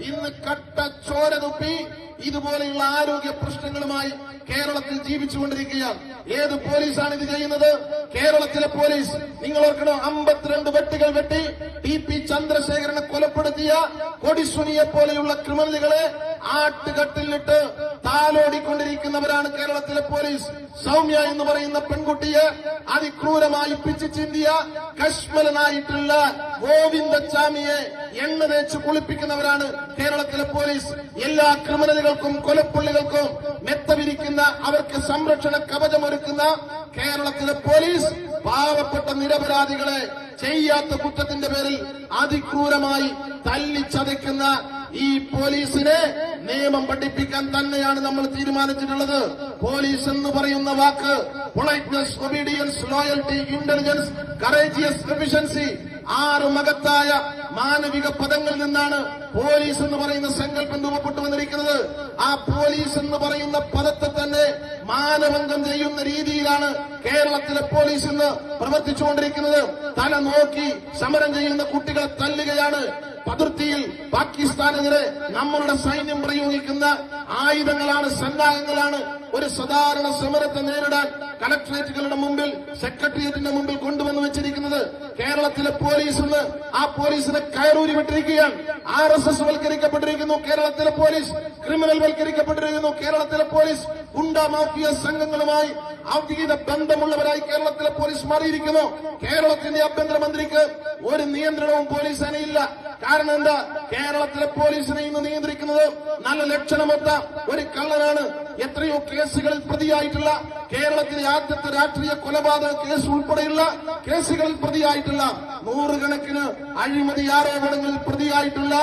ഇന്ന് കട്ട ചോര തുപ്പി ഇതുപോലെയുള്ള ആരോഗ്യ പ്രശ്നങ്ങളുമായി കേരളത്തിൽ ജീവിച്ചുകൊണ്ടിരിക്കുകയാണ്. ഏത് പോലീസാണ് ഇത് ചെയ്യുന്നത്? കേരളത്തിലെ പോലീസ്. നിങ്ങൾ ഓർക്കണം, 52 വെട്ടുകൾ വെട്ടി ടി.പി. ചന്ദ്രശേഖരനെ കൊലപ്പെടുത്തിയ കൊടിസുനിയെ പോലെയുള്ള ക്രിമിനലുകളെ ആട്ടുകട്ടിലിട്ട് താലോടിക്കൊണ്ടിരിക്കുന്നവരാണ് കേരളത്തിലെ പോലീസ്. സൗമ്യ എന്ന് പറയുന്ന പെൺകുട്ടിയെ അതിക്രൂരമായി പിച്ചു ചിന്തിയ കശ്മലനായിട്ടുള്ള ഗോവിന്ദച്ചാമിയെ എണ്ണ തേച്ച് കുളിപ്പിക്കുന്നവരാണ് കേരളത്തിലെ പോലീസ്. എല്ലാ ക്രിമിനലുകൾക്കും കൊലപ്പുള്ളികൾക്കും മെത്തവിരിക്കുന്ന, അവർക്ക് സംരക്ഷണ കവചമൊരുക്കുന്ന കേരളത്തിലെ പോലീസ് പാവപ്പെട്ട നിരപരാധികളെ ചെയ്യാത്ത കുറ്റത്തിന്റെ പേരിൽ അതിക്രൂരമായി തല്ലിച്ചതയ്ക്കുന്ന ഈ പോലീസിനെ നിയമം പഠിപ്പിക്കാൻ തന്നെയാണ് നമ്മൾ തീരുമാനിച്ചിട്ടുള്ളത്. പോലീസ് എന്ന് പറയുന്ന വാക്ക് politeness, obedience, loyalty, intelligence, courageous, efficiency, 6 മഹത്തായ മാനവിക പദങ്ങളിൽ നിന്നാണ് പോലീസ് എന്ന് പറയുന്ന സങ്കല്പം രൂപപ്പെട്ടു വന്നിരിക്കുന്നത്. ആ പോലീസ് എന്ന് പറയുന്ന പദത്തെ തന്നെ മാനഭംഗം ചെയ്യുന്ന രീതിയിലാണ് കേരളത്തിലെ പോലീസ് ഇന്ന് പ്രവർത്തിച്ചുകൊണ്ടിരിക്കുന്നത്. തല നോക്കി സമരം ചെയ്യുന്ന കുട്ടികളെ തല്ലുകയാണ്. അതിർത്തിയിൽ പാകിസ്ഥാനെതിരെ നമ്മളുടെ സൈന്യം പ്രയോഗിക്കുന്ന ആയുധങ്ങളാണ്, സന്നാഹങ്ങളാണ് ഒരു സാധാരണ സമരത്തെ നേരിടാൻ കളക്ടറേറ്റുകളുടെ മുമ്പിൽ, സെക്രട്ടേറിയറ്റിന്റെ മുമ്പിൽ കൊണ്ടുവന്ന് വെച്ചിരിക്കുന്നത്. കേരളത്തിലെ പോലീസ് ഇന്ന് ആ പോലീസിനെ കയറൂരി വിട്ടിരിക്കുകയാണ്. RSS വൽക്കരിക്കപ്പെട്ടിരിക്കുന്നു കേരളത്തിലെ പോലീസ്, ക്രിമിനൽ വൽക്കരിക്കപ്പെട്ടിരിക്കുന്നു കേരളത്തിലെ പോലീസ്, ഗുണ്ടാ മാഫിയ സംഘങ്ങളുമായി ഔദ്യോഗിക ബന്ധമുള്ളവരായി കേരളത്തിലെ പോലീസ് മാറിയിരിക്കുന്നു. കേരളത്തിന്റെ ആഭ്യന്തരമന്ത്രിക്ക് ഒരു നിയന്ത്രണവും പോലീസ് സേനയില്ല. കാരണം എന്താ? കേരളത്തിലെ പോലീസിനെ ഇന്ന് നിയന്ത്രിക്കുന്നത് നല്ല ലക്ഷണമൊത്ത ഒരു കള്ളനാണ്. എത്രയോ കേസുകളിൽ പ്രതിയായിട്ടുള്ള, കേരളത്തിലെ ആദ്യത്തെ രാഷ്ട്രീയ കൊലപാതക കേസ് ഉൾപ്പെടെയുള്ള കേസുകളിൽ പ്രതിയായിട്ടുള്ള, 100 കണക്കിന് അഴിമതി ആരോപണങ്ങളിൽ പ്രതിയായിട്ടുള്ള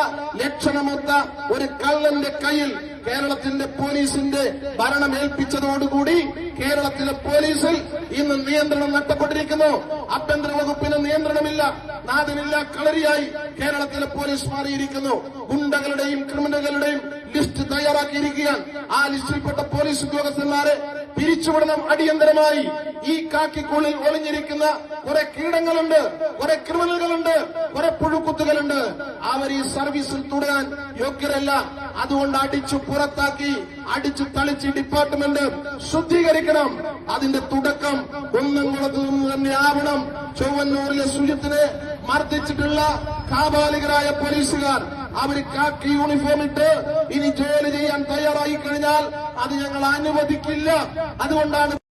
ലക്ഷണമൊത്ത ഒരു കള്ളന്റെ കയ്യിൽ കേരളത്തിന്റെ പോലീസിന്റെ ഭരണം ഏൽപ്പിച്ചതോടുകൂടി കേരളത്തിലെ പോലീസിൽ ഇന്ന് നിയന്ത്രണം നഷ്ടപ്പെട്ടിരിക്കുന്നു. ആഭ്യന്തര വകുപ്പിന് നിയന്ത്രണമില്ല, നാഥനില്ല, കളരിയായി കേരളത്തിലെ പോലീസ് മാറിയിരിക്കുന്നു. ഗുണ്ടകളുടെയും ക്രിമിനലുകളുടെയും ലിസ്റ്റ് തയ്യാറാക്കിയിരിക്കുകയാണ്. ആ ലിസ്റ്റിൽപ്പെട്ട പോലീസ് ഉദ്യോഗസ്ഥന്മാരെ പിരിച്ചുവിടണം അടിയന്തരമായി. ഈ കാക്കിക്കുള്ളിൽ ഒളിഞ്ഞിരിക്കുന്ന കുറെ കീടങ്ങളുണ്ട്, കുറെ ക്രിമിനലുകളുണ്ട്, കുറെ പുഴുക്കുത്തുകളുണ്ട്. അവർ ഈ സർവീസിൽ തുടരാൻ യോഗ്യരല്ല. അതുകൊണ്ട് അടിച്ചു പുറത്താക്കി, അടിച്ചു തളിച്ച് ഡിപ്പാർട്ട്മെന്റ് ശുദ്ധീകരിക്കണം. അതിന്റെ തുടക്കം കുന്നംകുളത്ത് നിന്ന് തന്നെ ആവണം. ചൊവ്വന്നൂരിലെ സുജിത്തിനെ മർദ്ദിച്ചിട്ടുള്ള കാബാലികരായ പോലീസുകാർ, അവർ കാക്കി യൂണിഫോം ഇട്ട് ഇനി ജോലി ചെയ്യാൻ തയ്യാറായി കഴിഞ്ഞാൽ അത് ഞങ്ങൾ അനുവദിക്കില്ല. അതുകൊണ്ടാണ്